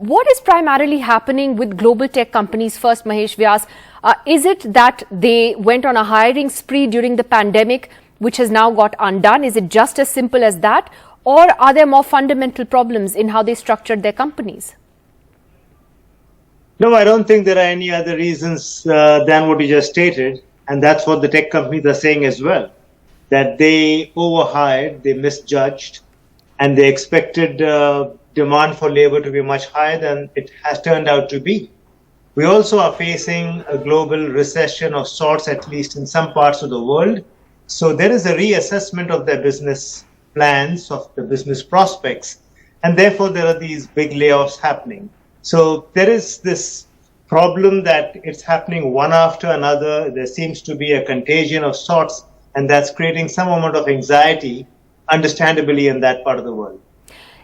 What is primarily happening with global tech companies first, Mahesh Vyas? Is it that they went on a hiring spree during the pandemic, which has now got undone? Is it just as simple as that? Or are there more fundamental problems in how they structured their companies? No, I don't think there are any other reasons than what you just stated. And that's what the tech companies are saying as well, that they overhired, they misjudged, and they expected demand for labor to be much higher than it has turned out to be. We also are facing a global recession of sorts, at least in some parts of the world. So there is a reassessment of their business plans, of the business prospects, and therefore there are these big layoffs happening. So there is this problem that it's happening one after another. There seems to be a contagion of sorts, and that's creating some amount of anxiety, understandably, in that part of the world.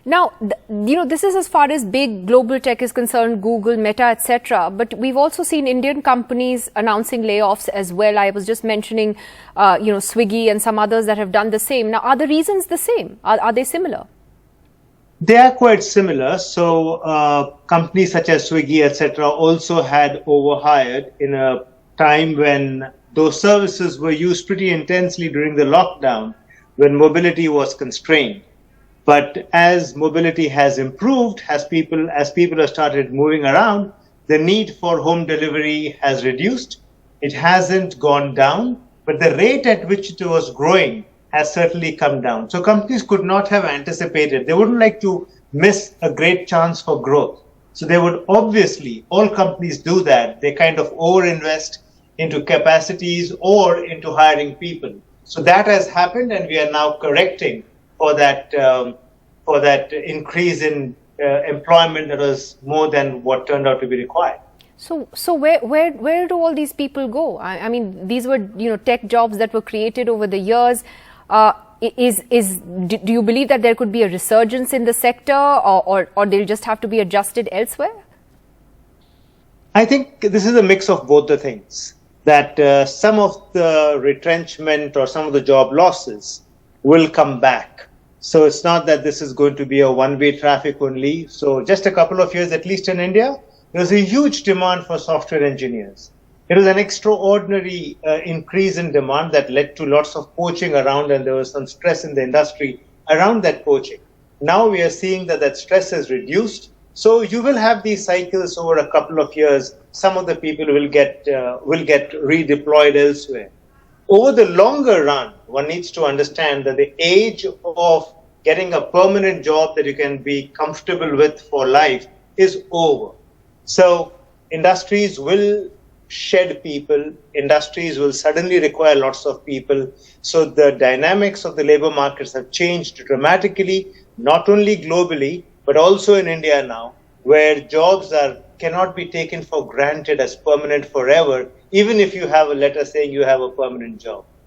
Now, this is as far as big global tech is concerned, Google, Meta, etc. But we've also seen Indian companies announcing layoffs as well. I was just mentioning, Swiggy and some others that have done the same. Now, are the reasons the same? Are they similar? They are quite similar. So companies such as Swiggy, etc., also had overhired in a time when those services were used pretty intensely during the lockdown, when mobility was constrained. But as mobility has improved, as people have started moving around, the need for home delivery has reduced. It hasn't gone down, but the rate at which it was growing has certainly come down. So companies could not have anticipated. They wouldn't like to miss a great chance for growth. So they would obviously, all companies do that. They kind of overinvest into capacities or into hiring people. So that has happened, and we are now correcting for that increase in employment that was more than what turned out to be required. So where do all these people go? I mean, these were tech jobs that were created over the years. Do you believe that there could be a resurgence in the sector, or they'll just have to be adjusted elsewhere? I think this is a mix of both the things. That some of the retrenchment or some of the job losses will come back. So it's not that this is going to be a one-way traffic only. So just a couple of years, at least in India, there was a huge demand for software engineers. It was an extraordinary increase in demand that led to lots of poaching around, and there was some stress in the industry around that poaching. Now we are seeing that stress has reduced. So you will have these cycles over a couple of years. Some of the people will get redeployed elsewhere. Over the longer run, one needs to understand that the age of getting a permanent job that you can be comfortable with for life is over. So industries will shed people. Industries will suddenly require lots of people. So the dynamics of the labor markets have changed dramatically, not only globally, but also in India now, where jobs cannot be taken for granted as permanent forever, even if you have a letter saying you have a permanent job.